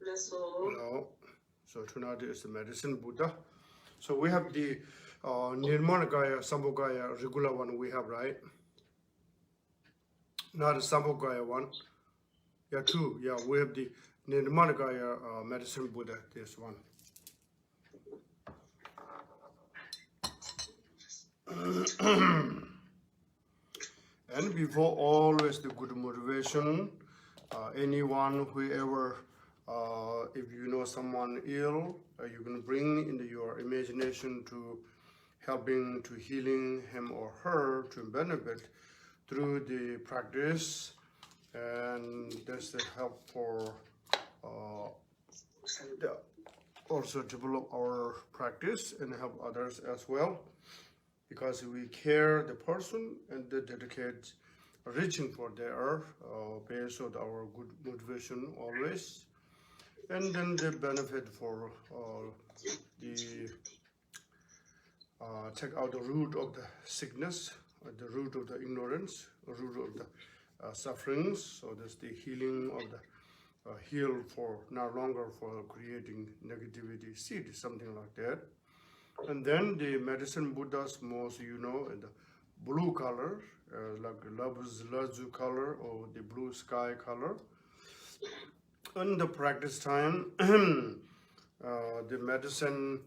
No. So tonight is the medicine Buddha. So we have the Nirmanakaya, Sambhogaya, regular one we have, right? Not the Sambhogaya one. Yeah, two. Yeah, we have the Nirmanakaya medicine Buddha, this one. And before always the good motivation, anyone, whoever, if you know someone ill, you can bring into your imagination to helping to healing him or her to benefit through the practice, and that's the help for also develop our practice and help others as well, because we care the person and they dedicate reaching for their based on our good motivation always, and then the benefit for the take out the root of the sickness, the root of the ignorance, root of the sufferings. So that's the healing of the heal for no longer for creating negativity seed, something like that. And then the medicine Buddhas, most in the blue color, like Lazu color or the blue sky color. In the practice time, the medicine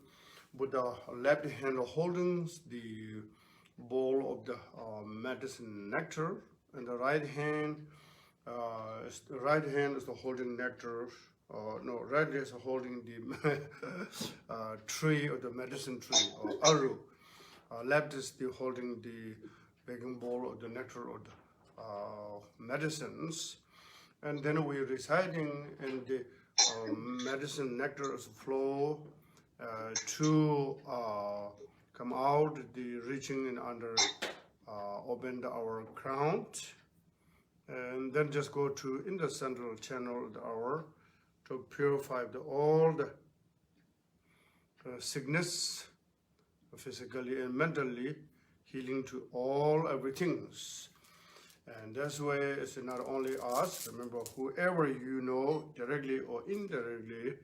Buddha left hand holding the bowl of the medicine nectar, and the right hand is holding nectar. No, right is holding the tree of the medicine tree or aru. Left is the holding the baking bowl of the nectar of the medicines, and then we reciting in the medicine nectar is flow to come out the reaching in under open our crown, and then just go to in the central channel of our to purify all the sickness, physically and mentally, healing to all everything. And that's why it's not only us. Remember, whoever you know, directly or indirectly,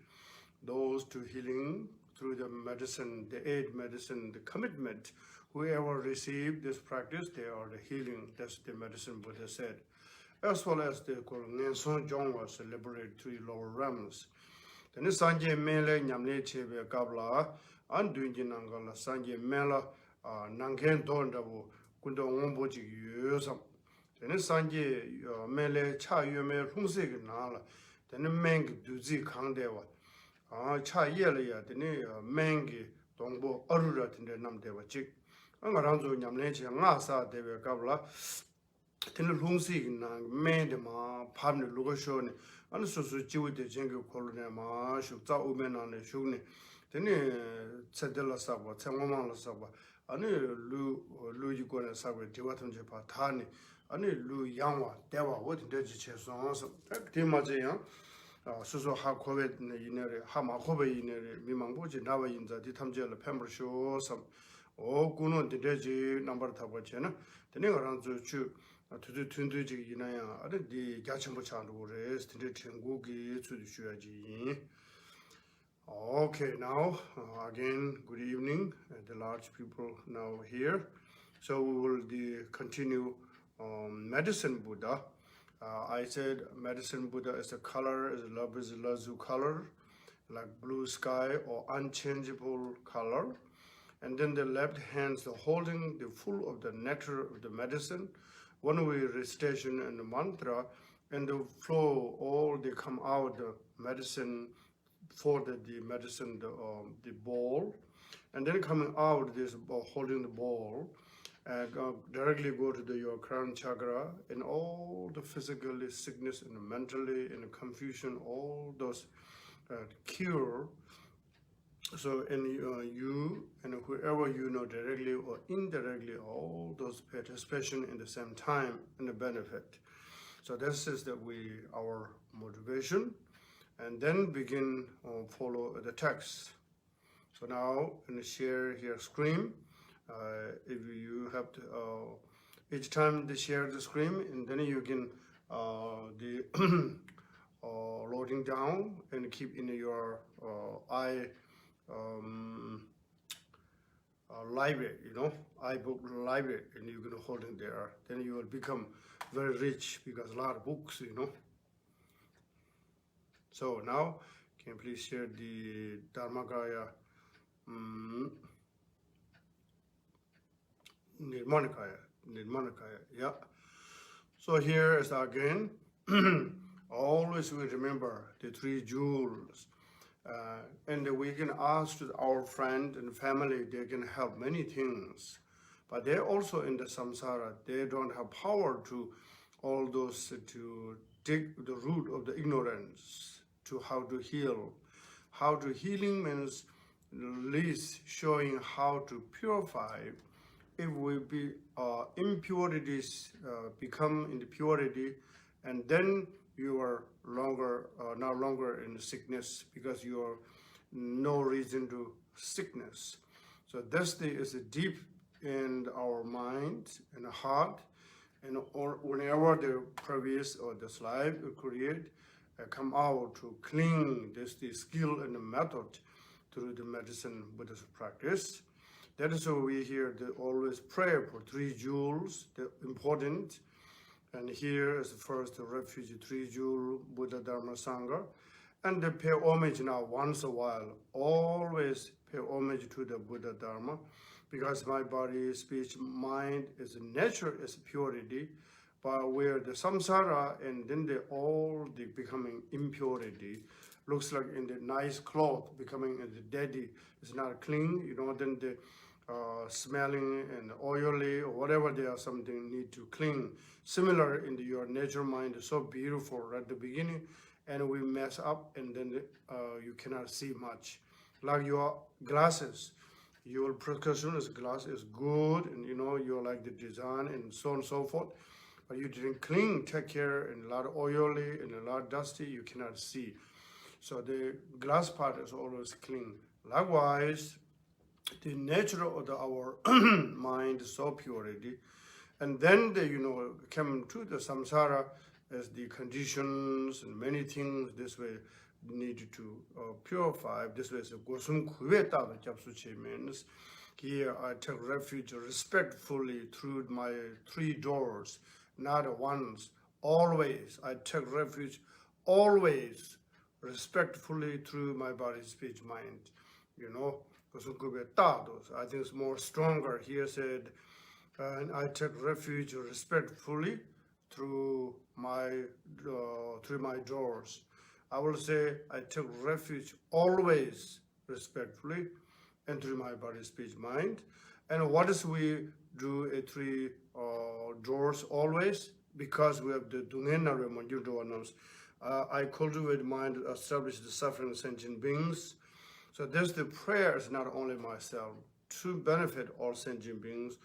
those to healing through the medicine, the aid medicine, the commitment. Whoever received this practice, they are the healing. That's the medicine Buddha said. As well as the Ngenson Jong was liberated three lower realms. Then Sanje Mele Nyamle Chebe Kabla, and Dunjinangala Sanje Mela Nanken Dondabu, Kundo Womboji Yusam. Then Sanje Mele Cha Yume Humsig Nala, then Meng Duzi Kangdewa. Cha Yelia, the Mengi Dongbo Arurat in the Namdewa Chick. Angaranzo Nyamle Ngasa Debe Kabla. Then the Humsi made them Pabni Lugashoni, and so Jew the Jengu Colonema, Shukta Umen on the Shuni, then Sedella Saba, Tamamala Saba, and Lu Yugona Saba, Tiwatan Japatani, and Lu Yama, Deva, what did you chase on? Timaja, Suso Hakovet in a Hamakobe in a Mimambuji, Nava in the Ditamjel, Pember Show, some Kuno, the Deji, number Tabachena, the name around the Chu. To the Tunduji Yinaya, the Gachambuchan Wores, the Tengugi to the Shuaji. Okay, now again, good evening, the large people now here. So we will continue medicine Buddha. I said medicine Buddha is a color, is Lazu color, like blue sky or unchangeable color. And then the left hand's holding the full of the nectar of the medicine. One way recitation and the mantra, and the flow, all they come out the medicine for the medicine, the bowl, and then coming out this holding the bowl, and directly go to your crown chakra, and all the physical sickness and mentally and confusion, all those cure. So, and you and whoever you know directly or indirectly, all those participation in the same time and the benefit. So this is our motivation, and then begin follow the text. So now in the share here screen, if you have to each time they share the screen, and then you can loading down and keep in your eye library, iBook library, and you're going to hold it there. Then you will become very rich because a lot of books, So now, can you please share the Dharmakaya Nirmanakaya, yeah. So here is again, always we remember the three jewels. And we can ask our friend and family, they can help many things. But they're also in the samsara, they don't have power to all those to dig the root of the ignorance, to how to heal. How to healing means at least showing how to purify. If we be impurities become in the purity, and then you are no longer in sickness because you are no reason to sickness. So this is deep in our mind and heart, and or whenever the previous or this life create come out to clean this the skill and the method through the medicine Buddhist practice. That is why we here always pray for three jewels, the important. And here is the first refuge, three jewel, Buddha, Dharma, Sangha. And they pay homage now once a while, always pay homage to the Buddha, Dharma, because my body, speech, mind is nature, is purity, but where the samsara and then the becoming impurity, looks like in the nice cloth becoming the dirty, it's not clean, then the smelling and oily or whatever they are, something need to clean. Similar in your nature mind is so beautiful at the beginning, and we mess up and then you cannot see much. Like your glasses, your prescription glass is good, and you like the design and so on and so forth, but you didn't clean, take care, and a lot of oily and a lot dusty, you cannot see. So the glass part is always clean. Likewise, the nature of our mind is so purity, and then they come to the samsara as the conditions and many things this way need to purify. This way, so gosum kuveta japsuche means here I take refuge respectfully through my three doors, not once, always. I take refuge always respectfully through my body, speech, mind. I think it's more stronger. Here said, and I take refuge respectfully through my doors. I will say I take refuge always respectfully and through my body, speech, mind. And what is we do at three doors always? Because we have the Dungena Remonjudonos. I cultivate mind to establish the suffering sentient beings. So this the prayer is not only myself, to benefit all sentient beings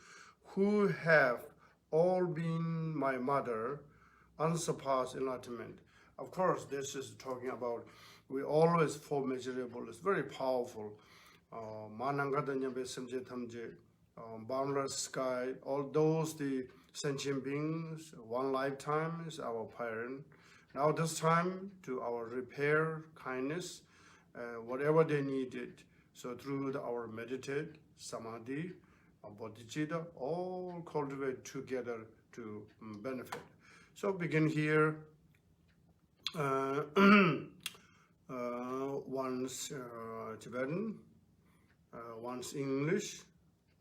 who have all been my mother, unsurpassed enlightenment. Of course, this is talking about we always fall measurable. It's very powerful. Boundless sky, all those the sentient beings, one lifetime is our parent. Now this time to our repair, kindness, whatever they needed. So through our meditate, samadhi, bodhicitta, all cultivate together to benefit. So begin here. Once Tibetan, once English.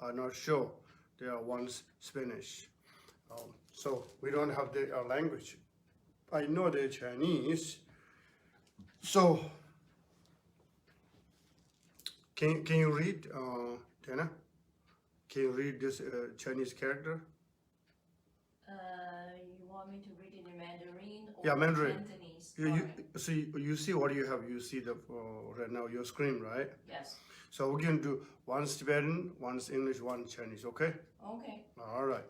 I'm not sure. There are once Spanish. So we don't have the language. I know the Chinese. So can you read, Tana? Can you read this Chinese character? You want me to read it in Mandarin or Yeah, Mandarin. Cantonese? You see what you have. You see the right now your screen, right? Yes. So we're going to do once Tibetan, once English, once Chinese, okay? Okay. All right.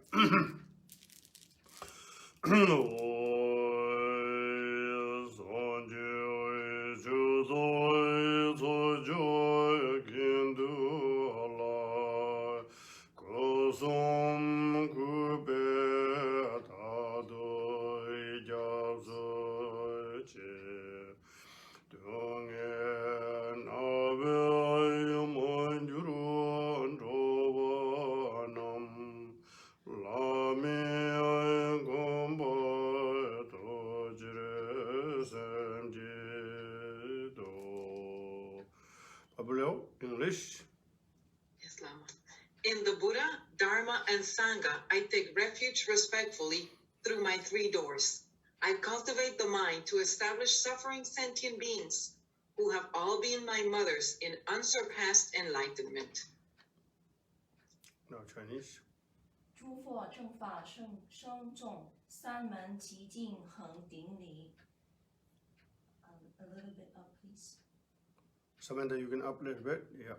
English. Yes, Lama. In the Buddha, Dharma, and Sangha, I take refuge respectfully through my 3 doors. I cultivate the mind to establish suffering sentient beings who have all been my mothers in unsurpassed enlightenment. Now Chinese. 诸佛正法生众，三门齐进恒顶礼。A little bit up, please. Samantha, you can up a little bit. Yeah.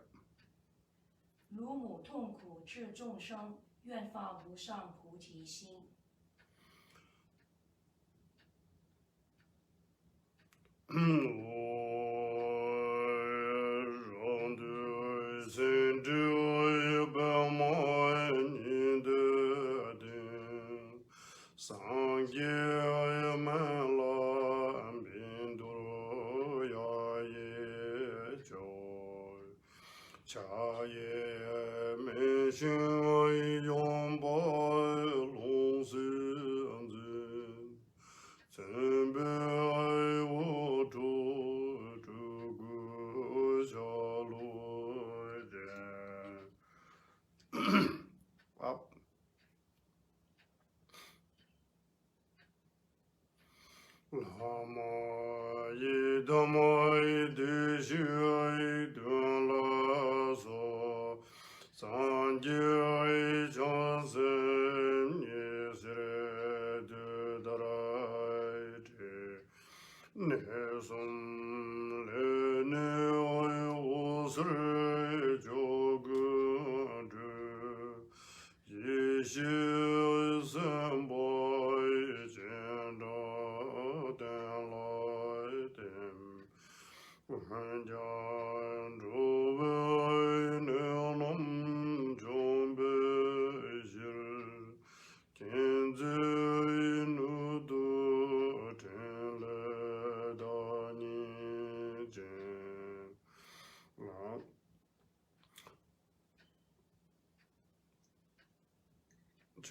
如母痛苦治众生，愿发无上菩提心。Up. Lama yidamai deshai dunla so sanjai chansen yesre de darai te nesum le ne oi usre jogun de yeshe semboy jenda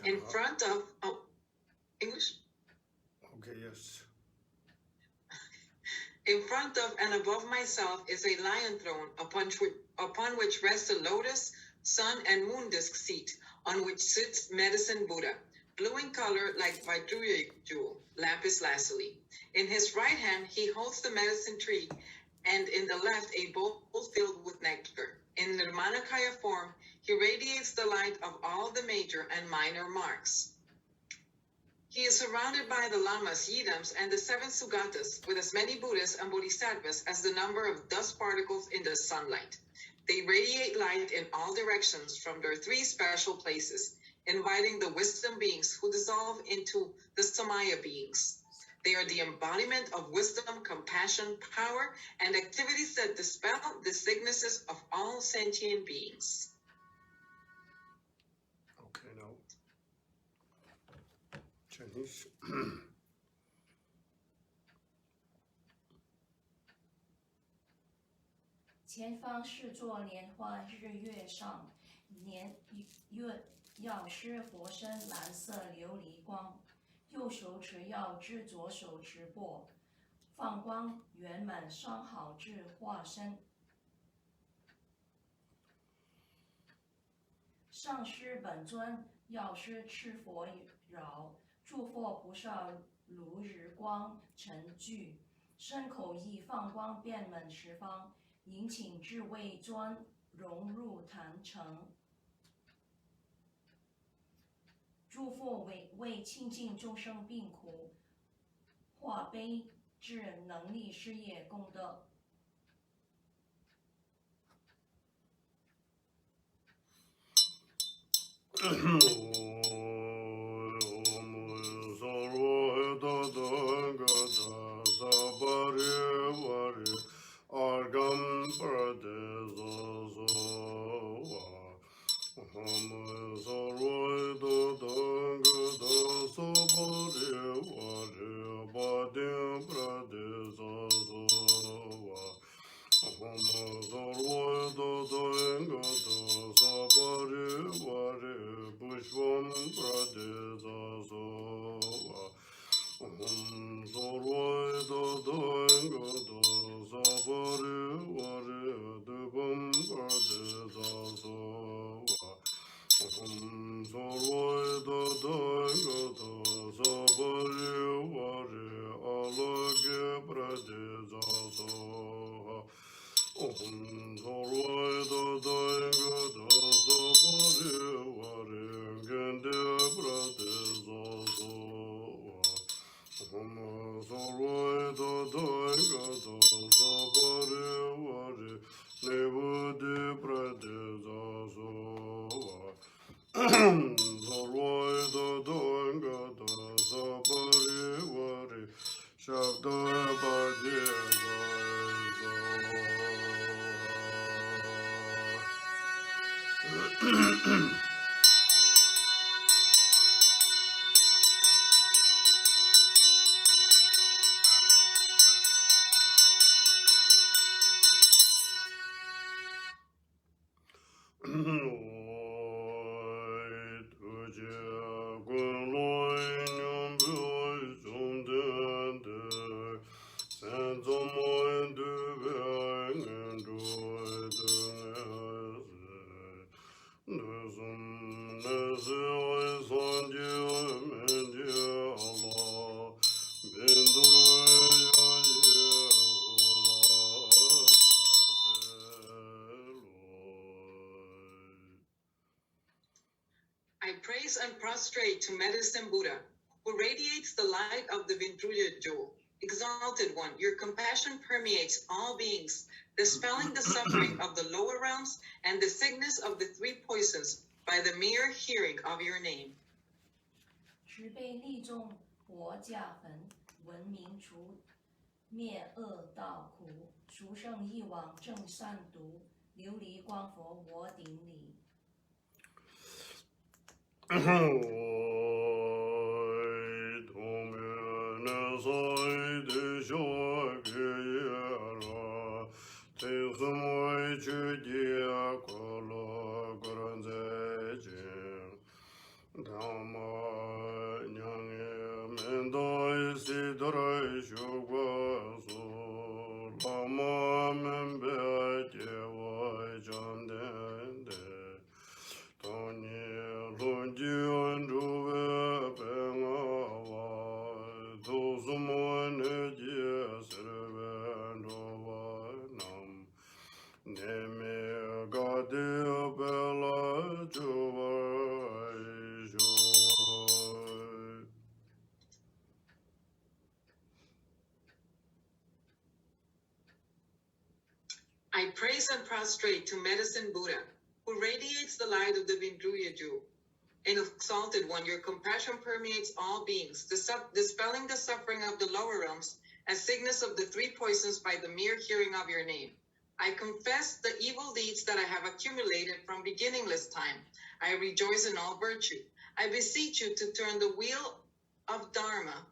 In front of, English? Okay, yes. In front of and above myself is a lion throne upon which rests a lotus, sun, and moon disk seat, on which sits medicine Buddha, blue in color like Vaiduri jewel, lapis lazuli. In his right hand he holds the medicine tree, and in the left a bowl filled with nectar. In Nirmanakaya form, he radiates the light of all the major and minor marks. He is surrounded by the lamas, yidams, and the 7 sugatas, with as many Buddhas and bodhisattvas as the number of dust particles in the sunlight. They radiate light in all directions from their 3 special places, inviting the wisdom beings who dissolve into the samaya beings. They are the embodiment of wisdom, compassion, power, and activities that dispel the sicknesses of all sentient beings. Okay, now Chinese. 前方是座莲花日月上，药师佛身蓝色琉璃光，右手持药至左手持钵，放光圆满上好至化身。上师本尊，药师持佛绕，诸佛菩萨如日光成聚，身口意放光遍满十方，引请智慧尊融入坛城。诸佛为清净众生病苦，化悲智能力事业功德。I praise and prostrate to Medicine Buddha, who radiates the light of the Vindruya jewel. Exalted One, your compassion permeates all beings, dispelling the suffering of the lower realms and the sickness of the three poisons by the mere hearing of your name. 慈悲利众活驾焚，闻名除灭恶道苦，殊胜一往正善毒，琉璃光佛我顶礼。I praise and prostrate to Medicine Buddha, who radiates the light of the Vindruya jewel. And Exalted One, your compassion permeates all beings, dispelling the suffering of the lower realms and sickness of the three poisons by the mere hearing of your name. I confess the evil deeds that I have accumulated from beginningless time. I rejoice in all virtue. I beseech you to turn the wheel of Dharma,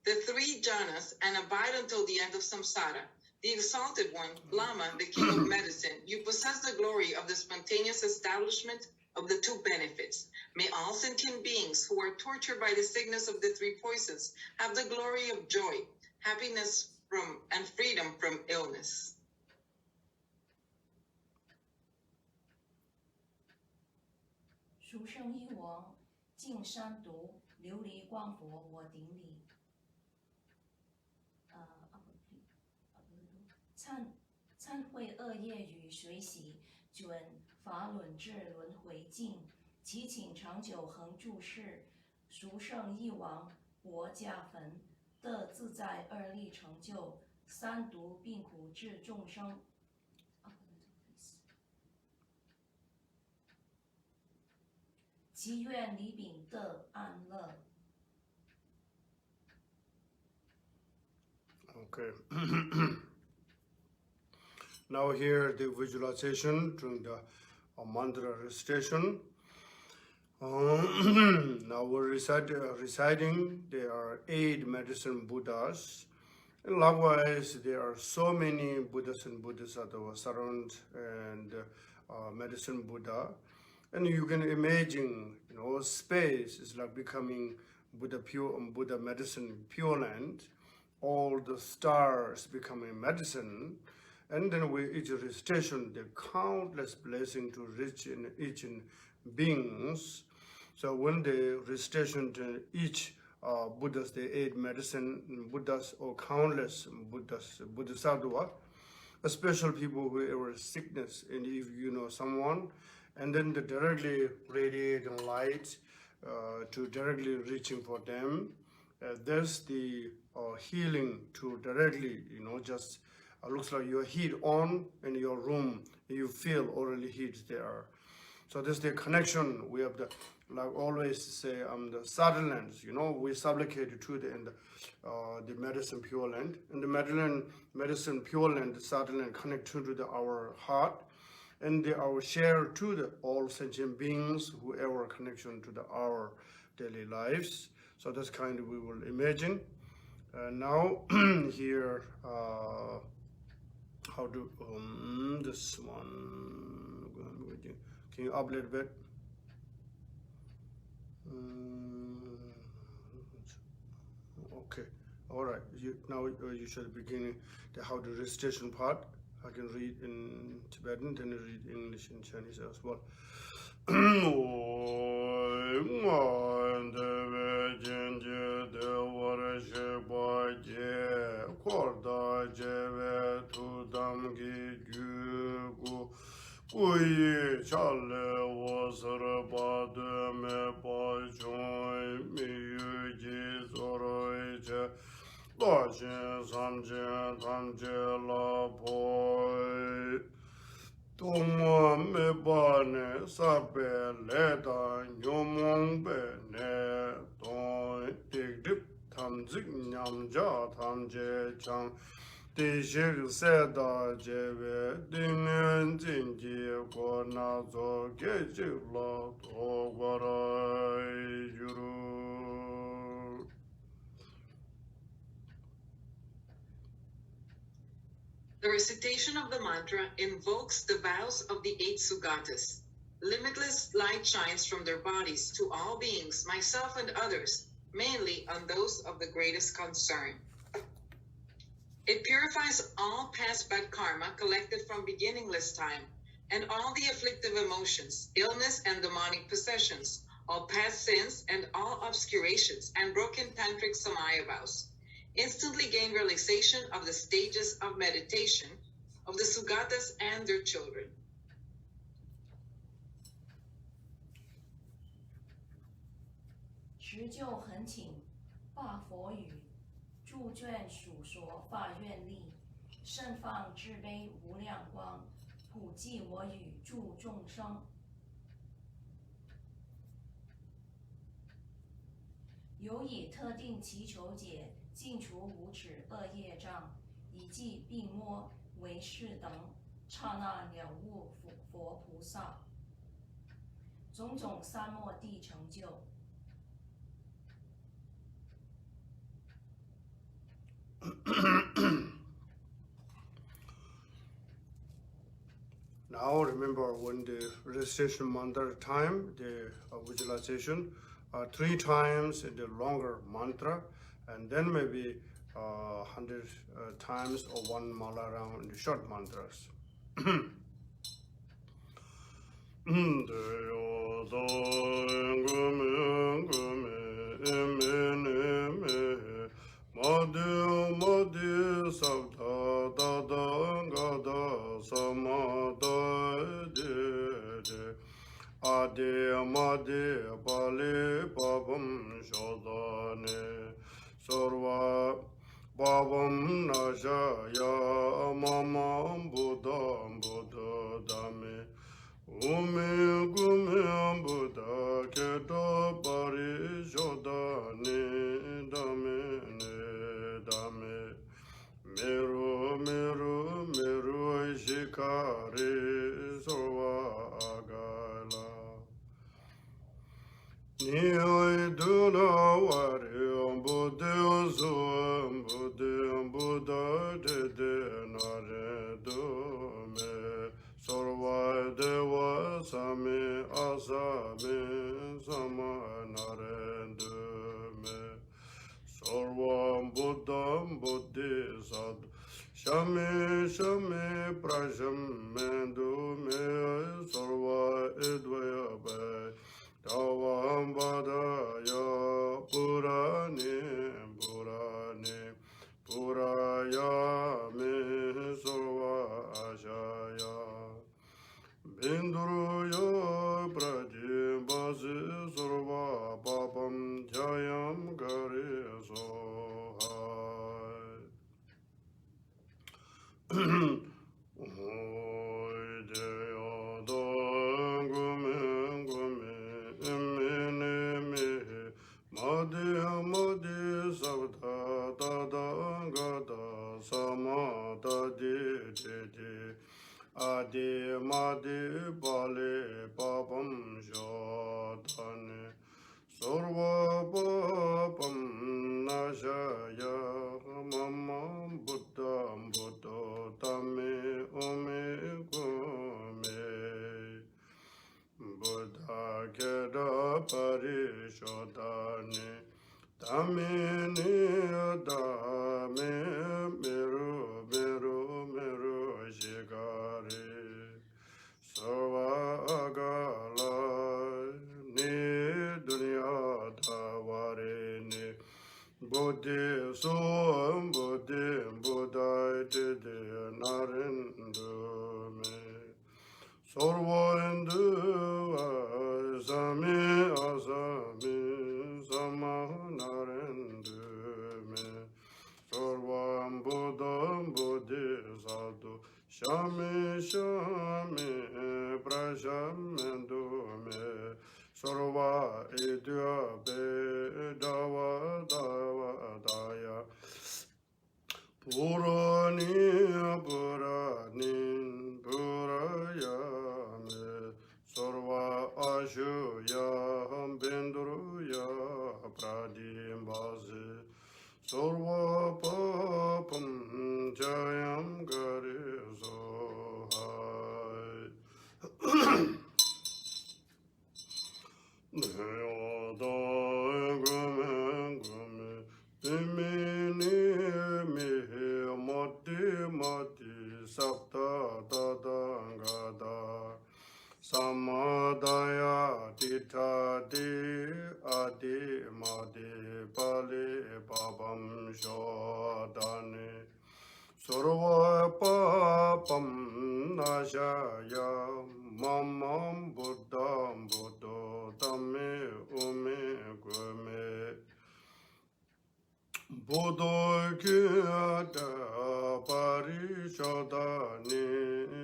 the three jhanas, and abide until the end of samsara. The Exalted One, Lama, the King of Medicine, you possess the glory of the spontaneous establishment of the two benefits. May all sentient beings who are tortured by the sickness of the three poisons have the glory of joy, happiness and freedom from illness. 殊胜一王净山毒，琉璃光佛我顶礼。忏悔恶业与水洗，准法轮至轮回尽，祈请长久恒住世，殊胜一王国家焚，得自在二力成就，三毒病苦治众生。祈愿礼秉得安乐。Okay. Now here the visualization during the mantra recitation. Now we're reciting there are 8 medicine Buddhas. And likewise, there are so many Buddhas and Bodhisattvas around and medicine Buddha. And you can imagine, space is like becoming Buddha medicine pure land. All the stars becoming medicine. And then with each recitation, the countless blessings to reach in each beings. So when the recitation to each Buddhas, the 8 medicine Buddhas or countless Buddhas, Bodhisattva, especially people who have sickness, and if you know someone, and then the directly radiating light to directly reaching for them. There's the healing to directly, just looks like your heat on in your room, you feel already heat there. So there's the connection. We have the, like always say, the Sutherlands, we supplicate to the medicine Pure Land. And the medicine Pure Land, the Sutherland connect to our heart, and they are shared to the all sentient beings, whoever connection to our daily lives. So that's kind of we will imagine. Now here, how do this one? Can you up a little bit? Okay, all right. Now you should begin the how the recitation part. I can read in Tibetan, then read English and Chinese as well. Toma me bane sabe leda nyomong bene don dik dik tam zik nyam ja tam je chang de shir se da je we dinen jin ji ko na zo ge ji la to gwa ra yuru. The recitation of the mantra invokes the vows of the 8 Sugatas. Limitless light shines from their bodies to all beings, myself and others, mainly on those of the greatest concern. It purifies all past bad karma collected from beginningless time, and all the afflictive emotions, illness and demonic possessions, all past sins and all obscurations and broken tantric samaya vows. Instantly gain realization of the stages of meditation of the Sugatas and their children.持就恒请，罢佛语，助眷属所发愿力，盛放至悲无量光，普济我语助众生。有以特定祈求解，尽除无耻恶业障，以济病魔为是等，刹那了悟佛菩萨，种种三摩地成就。Now remember when the recitation mantra time, the visualization, 3 times in the longer mantra, and then maybe 100 times or 1 mala round in the short mantras. Ade amade bale babam shodane sorva babam najaya mamam buddham buddha dame ume gume buddha keto pari shodane dame ne dame meru meru meru shikare sorva agala Niyai duna wari buddha zoam buddha dede nare dume sorva deva sami asami sama nare dume sorva buddham buddhi sad shami shami prasham mendume sorva idvaya bay Davam badaya purane puraya me sorva Adi Madi Bale Papam Jotane Sorva Papam Nashaya Mama Buddha Buddha Tame Ome Kome Buddha Keda Parishodane Tamini Dame Meru Meru Meru Shikari Sarva Agala Ni Dunya Tawari Ni Buddhi Soam Buddhi Buddha Tide Narindu Me Sarva Indu Asami Asami Sama Narindu Me Sarvam Buddham Buddhi Sadhu Shami Shami Prashamendu Me Sarva Idya Bedava Dava Daya Purani Purani Purayame Sarva Ashuya Benduruya Pradimbazi Sarva Papam Jayam Gari Sohai Neyada Gume Gume Dimini Mihi Mati Mati Sapta Tadangada Samadaya Titadi Adi Madi Pali Babam Shodani Sarva Papam Nashaya Mamam Buddham Buddha Tame Ume Gume Buddha Kyata Parishadani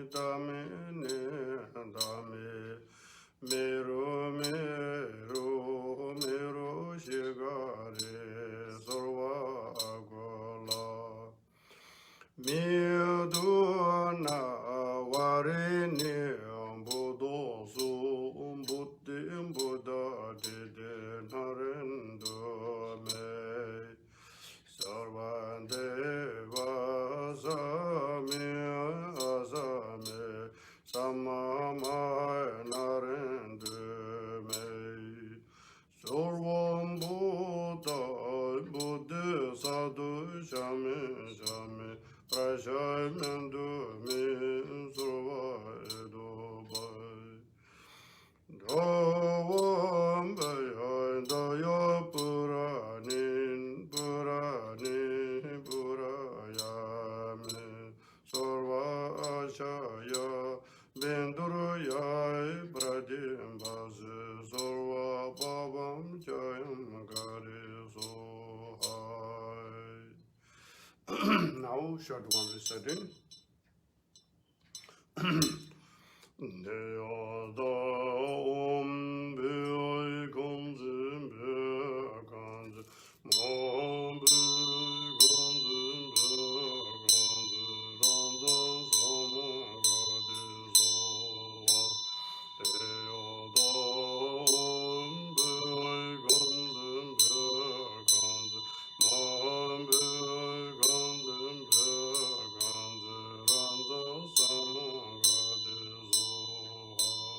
Dame Dame Meru Meru Meru Shigare Sarva Agola Miduna Varini Buddha Su Buddhi Buddha Dide Narendu Me Sarvandeva Asami Asami Samama Narendu Me Sarvam Buddha Buddhi Sadhu Shami Shami Prashamendu Me Sarva Edo Bhai Dhavam Bhaya Daya Puranin Purani Purayame Sarva Ashaya Benduraya Pradimbase Sarva Bhavam Jayam Gari Sohai. Now, short one reciting. Deyada Om Bhai Kanzi Bhai Kanzi Om Bhai Kanzi Bhai Kanzi Ranza Samagadi Soha Deyada Om Bhai Kanzi Bhai Kanzi Om Bhai Kanzi Bhai Kanzi Ranza Samagadi Soha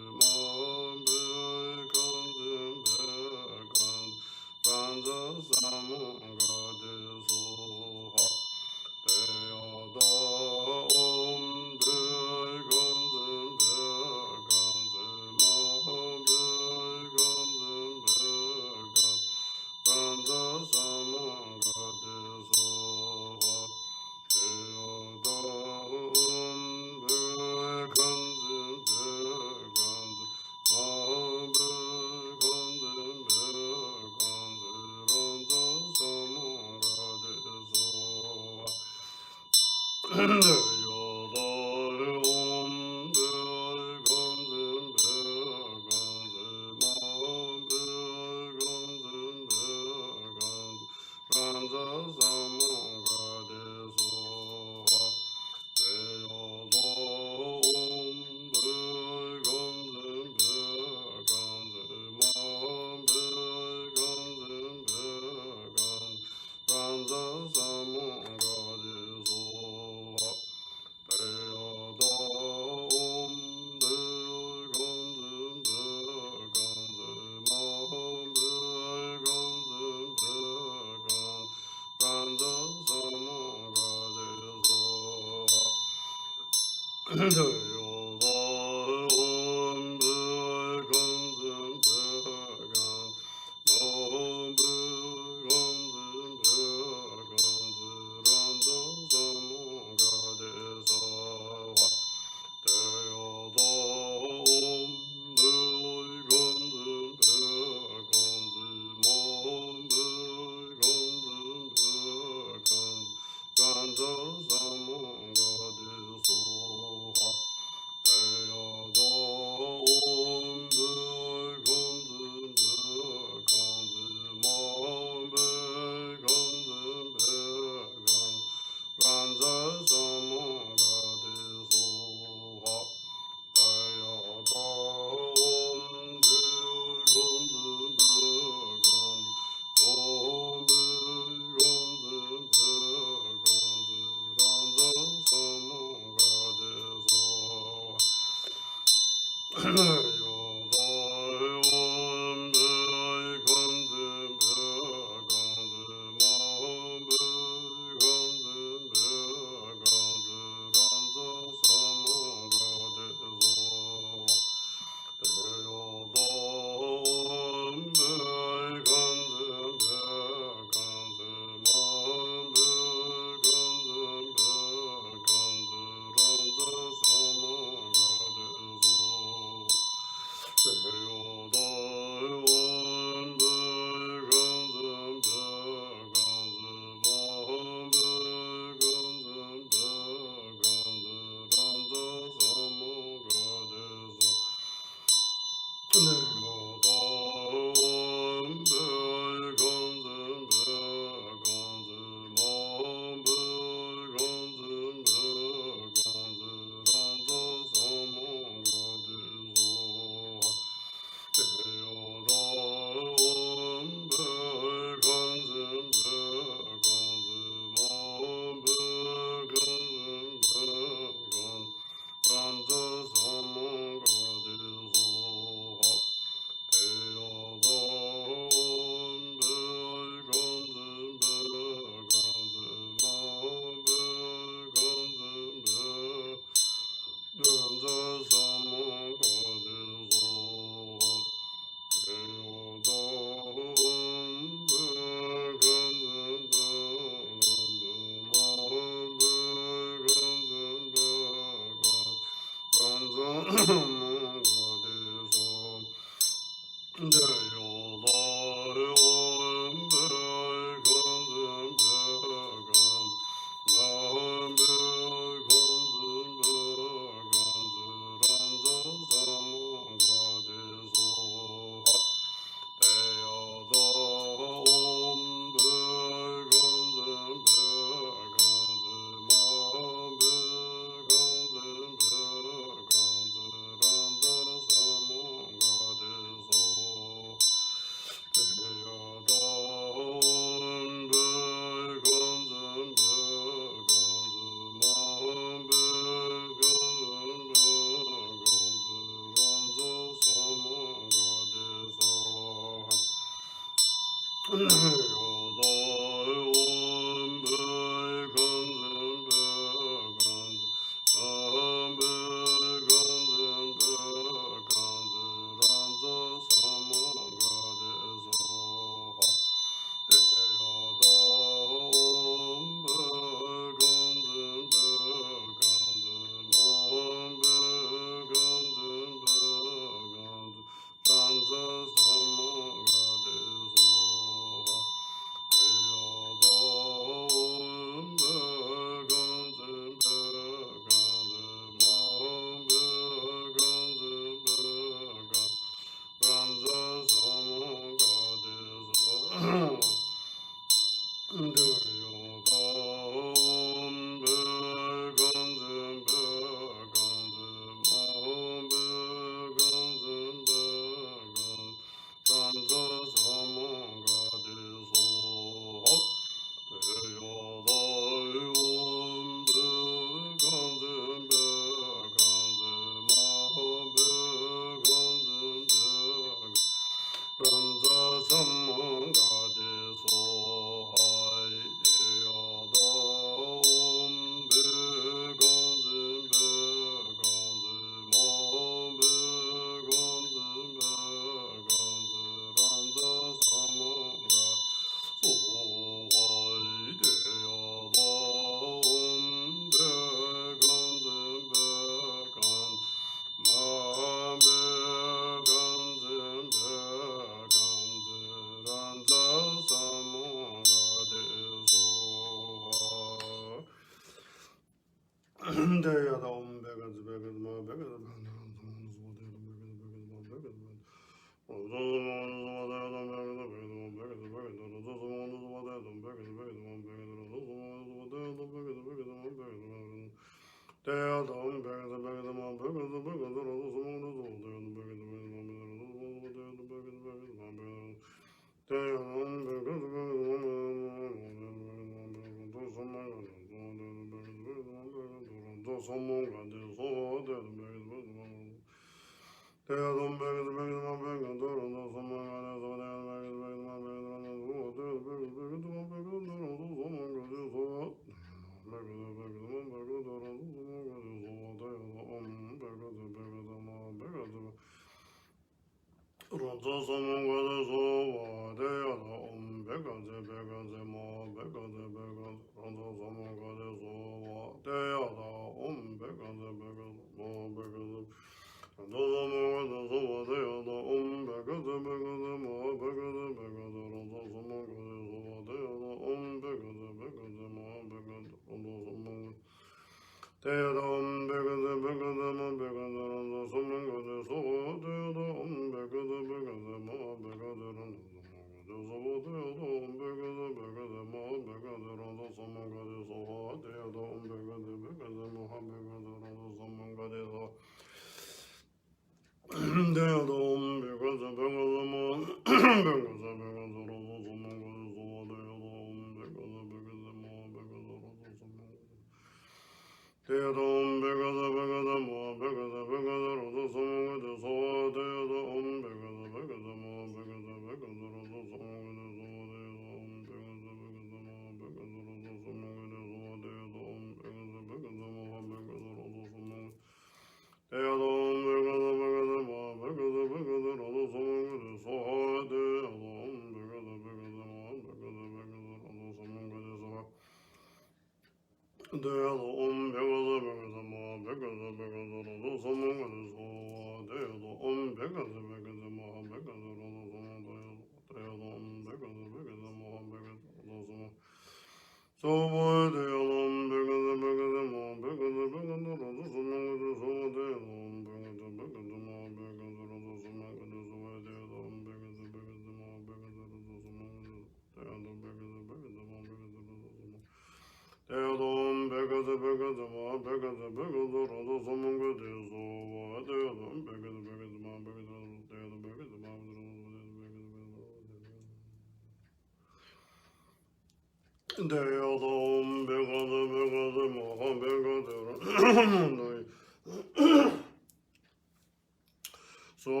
So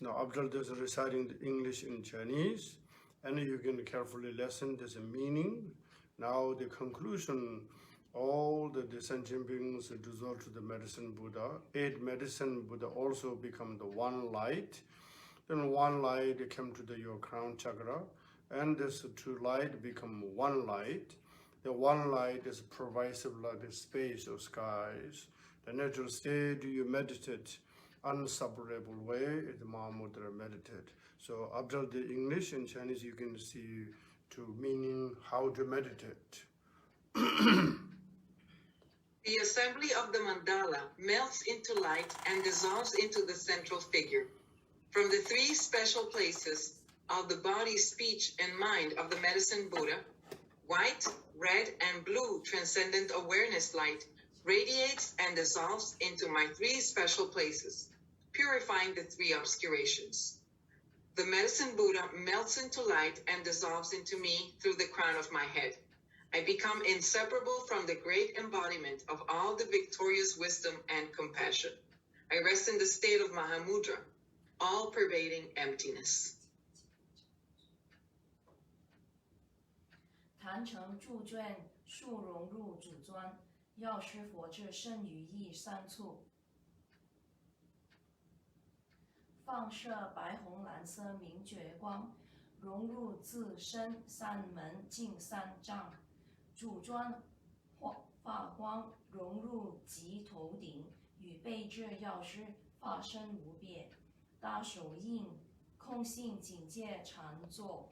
Now, after this reciting the English and Chinese, and you can carefully listen this meaning. Now, the conclusion, all the descending beings dissolve to the medicine Buddha. 8 medicine Buddha also become the one light. Then one light came to your crown chakra, and this 2 light become one light. The one light is pervasive like the space or skies. The natural state you meditate unseparable way is the Mahamudra meditate. So after the English and Chinese, you can see to meaning how to meditate. The assembly of the mandala melts into light and dissolves into the central figure. From the 3 special places of the body, speech, and mind of the medicine Buddha, white, red, and blue transcendent awareness light radiates and dissolves into my 3 special places, purifying the 3 obscurations. The medicine Buddha melts into light and dissolves into me through the crown of my head. I become inseparable from the great embodiment of all the victorious wisdom and compassion. I rest in the state of Mahamudra, all-pervading emptiness. 坛城铸卷数融入主砖，药师佛智胜于意3处。放射白红蓝色明觉光，融入自身3门净3障。主砖发光融入极头顶，与备至药师发生无别。大手印空性警戒常坐。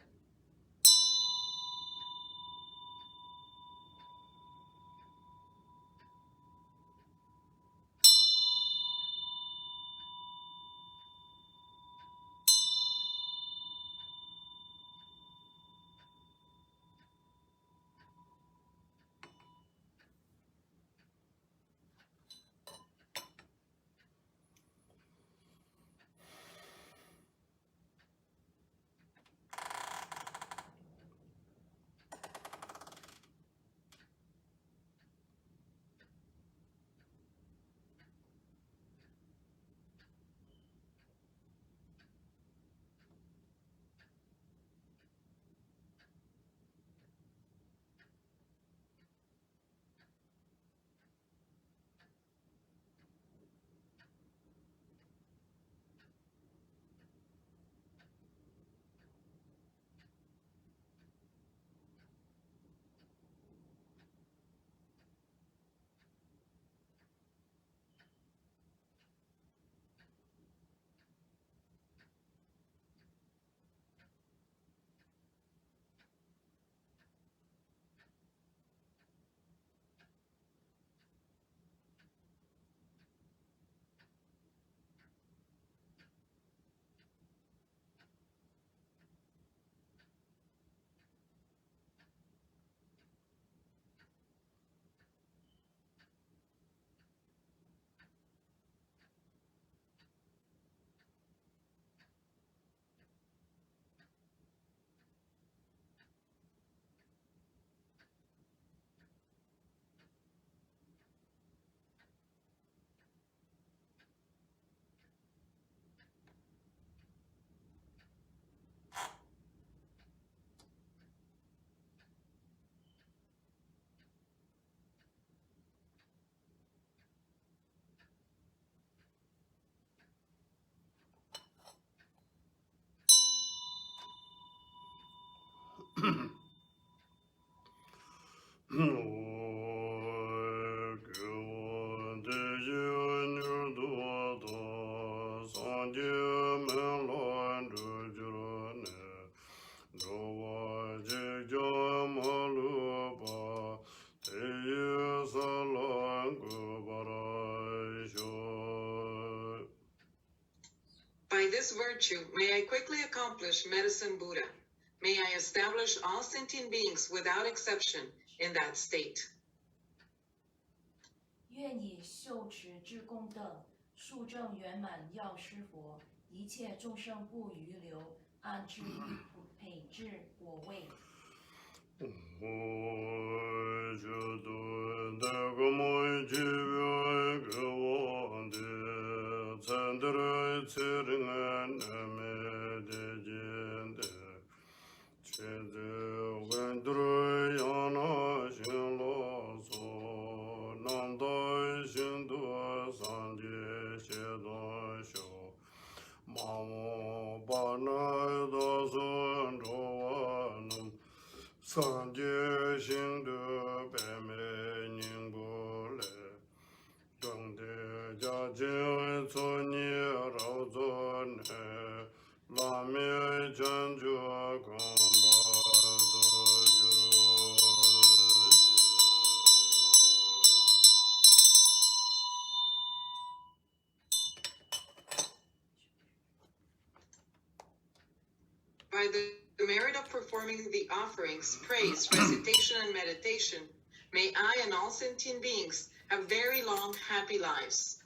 this virtue, may I quickly accomplish medicine Buddha. May I establish all sentient beings without exception in that state. 愿以修持之功德，速证圆满药师佛，一切众生不余留，安置于培智果位。三界行得百美宁不来，东的家境做你绕做呢，拉面将就光巴多就。By the merit of performing the offerings, praise, recitation, and meditation, may I and all sentient beings have very long, happy lives,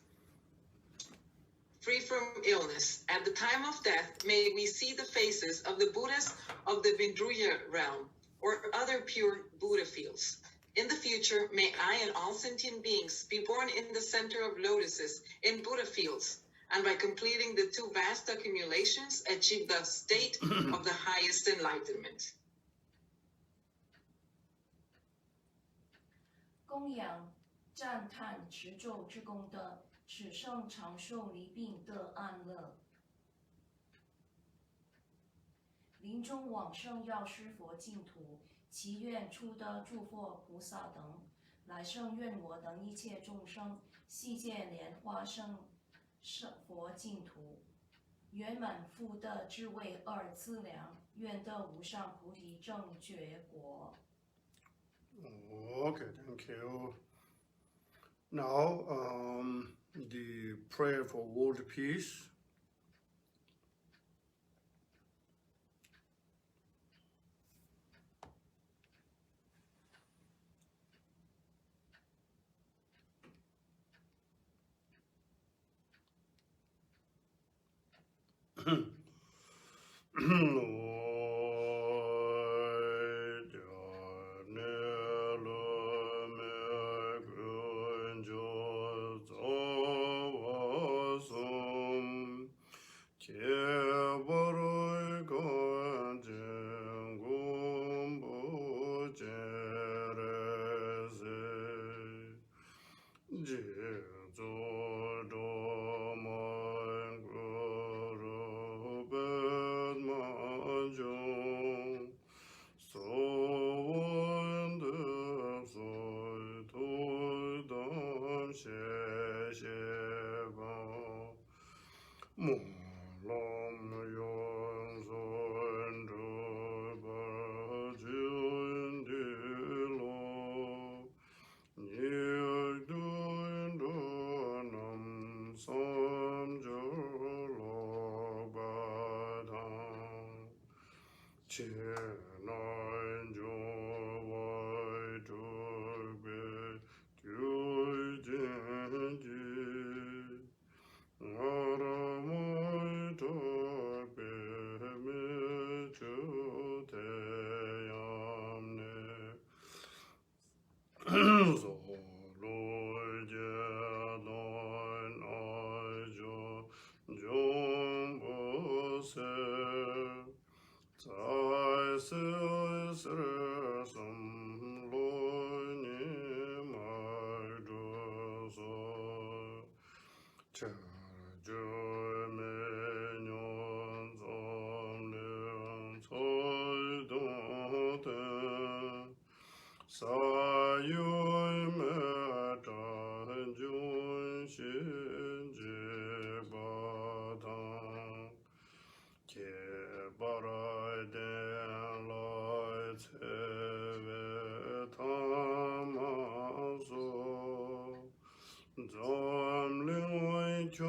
free from illness. At the time of death, may we see the faces of the Buddhas of the Vidruya realm or other pure Buddha fields. In the future, may I and all sentient beings be born in the center of lotuses in Buddha fields, and by completing the two vast accumulations, achieve the state of the highest enlightenment. 供养赞叹持咒之功德，此生长寿离病得安乐。临终往生药师佛净土，祈愿初得诸佛菩萨等，来生愿我等一切众生，悉见莲花生佛净土，圆满福德智慧二资粮，愿得无上菩提正觉果。Okay, thank you. Now, the prayer for world peace. Cho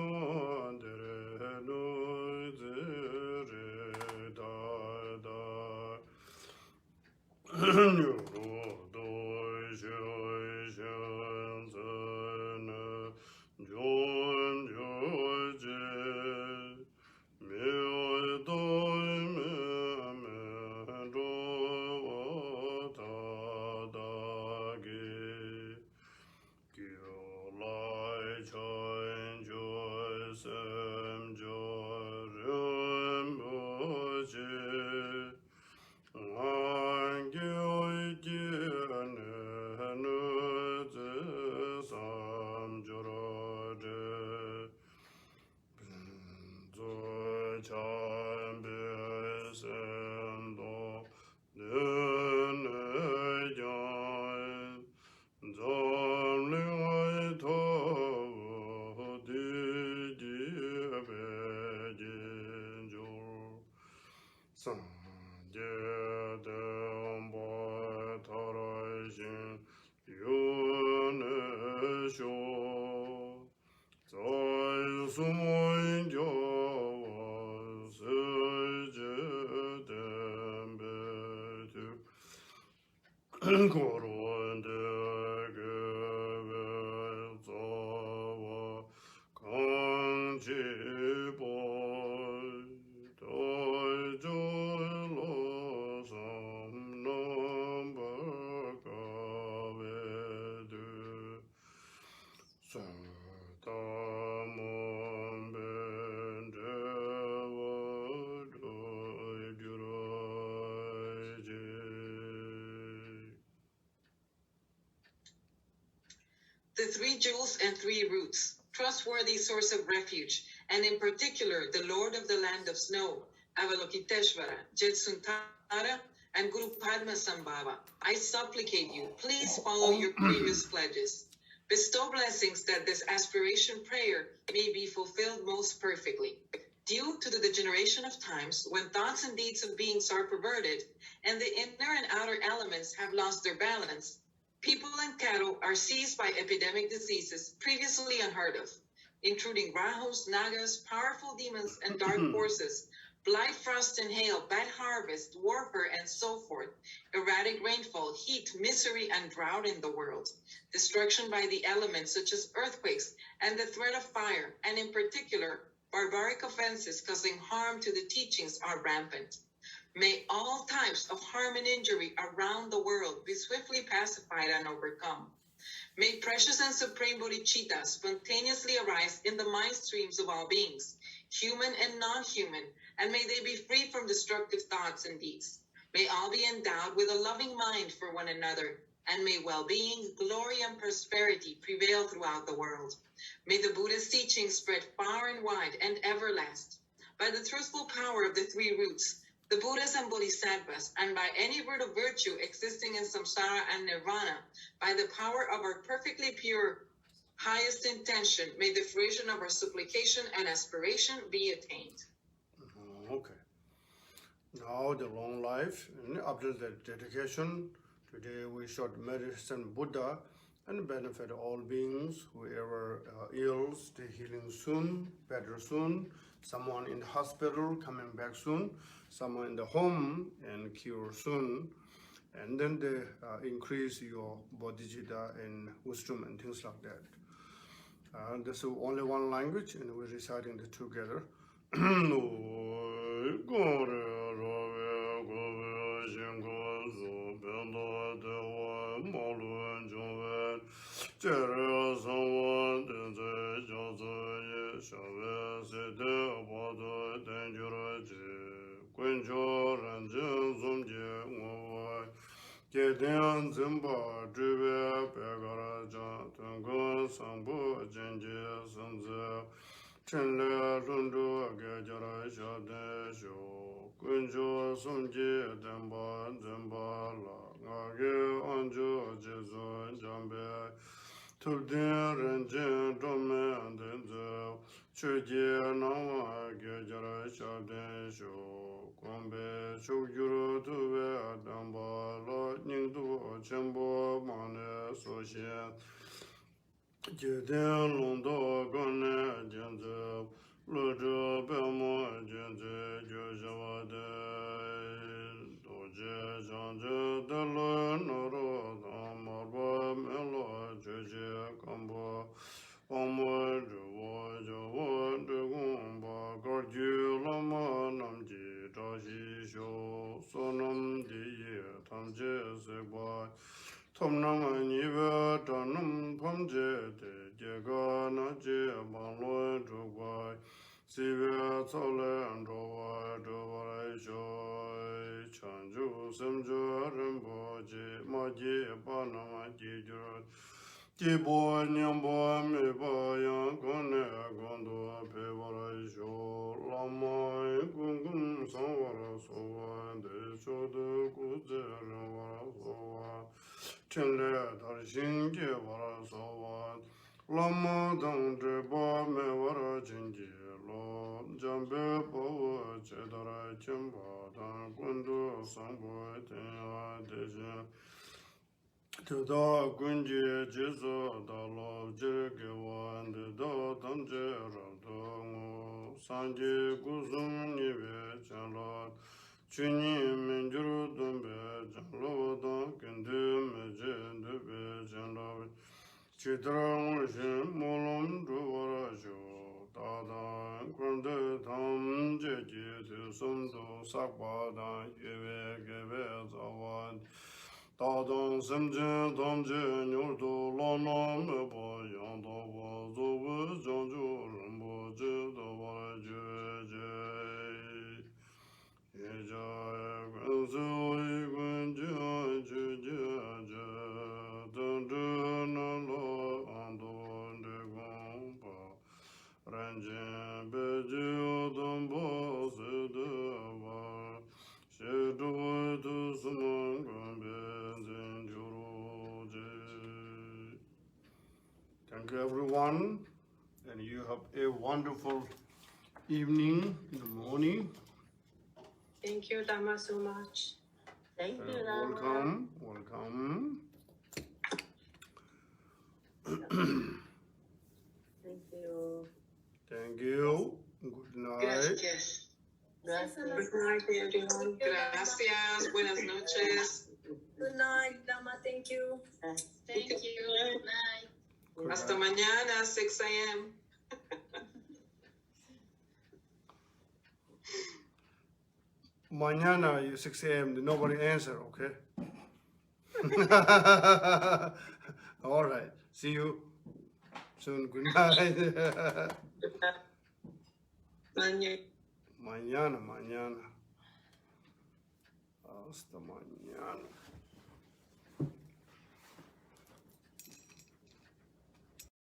The three jewels and three roots, trustworthy source of refuge, and in particular, the Lord of the land of snow, Avalokiteshvara, Jetsuntara, and Guru Padmasambhava, I supplicate you, please follow your previous pledges. Bestow blessings that this aspiration prayer may be fulfilled most perfectly. Due to the degeneration of times, when thoughts and deeds of beings are perverted, and the inner and outer elements have lost their balance, people and cattle are seized by epidemic diseases previously unheard of, intruding rahus, nagas, powerful demons, and dark forces, blight, frost, and hail, bad harvest, warfare, and so forth, erratic rainfall, heat, misery, and drought in the world, destruction by the elements such as earthquakes, and the threat of fire, and in particular, barbaric offenses causing harm to the teachings are rampant. May all types of harm and injury around the world be swiftly pacified and overcome. May precious and supreme bodhicitta spontaneously arise in the mind streams of all beings, human and non-human, and may they be free from destructive thoughts and deeds. May all be endowed with a loving mind for one another, and may well-being, glory, and prosperity prevail throughout the world. May the Buddha's teachings spread far and wide and everlast. By the truthful power of the three roots, the Buddhas and Bodhisattvas, and by any root of virtue existing in samsara and nirvana, by the power of our perfectly pure highest intention, may the fruition of our supplication and aspiration be attained. Okay. Now the long life, and after the dedication, today we should meditate Buddha and benefit all beings, whoever ill, stay healing soon, better soon, someone in the hospital coming back soon, someone in the home and cure soon, and then they increase your bodhicitta and wisdom and things like that. This is only one language, and we're reciting it together. Jibo nyambo me ba yang gone gondo pe wara sho lama gungum sang wara so wa de cho de gu je wara so wa chen le dar xin je wara so wa lama dang je ba me wara chen je lo jang be bo wa che dara chen ba dang gondo sang bo ten wa de je Tuda Gunji Jizo Dalo Jirgewan Dido Damje Radongo Sanji Guzum Nive Chanlot Chuni Minjuru Dumbe Janlo Dan Kendi Meje Dube Janlo Chitrang Shin Molom Druwarajo Dadan Kunde Tam Jeji Sumdo Sakbadan Yeve Geve Zawad Dadang Simjin Damjin Yurdu Lama Meba Yanda Wazo Janju Rambo Jida Wara Jai Yejai Gwenzu Gwenji Juja Dandun Lo Ando Negompa Ranjin Beji Dambo Siddhava Shedu to Sumangambe. Thank you, everyone, and you have a wonderful evening in the morning. Thank you, Dhamma, so much. Thank you, Lama. Welcome, welcome. Thank you. Thank you. Good night. Yes. Gracias. Good night, everyone. Gracias. Buenas noches. Good night, Lama. Thank you. Thank you. Good night. Good Hasta night. mañana, 6 a.m. Mañana, 6 a.m. Nobody answer, okay? All right. See you soon. Good night. Mañana. Hasta mañana.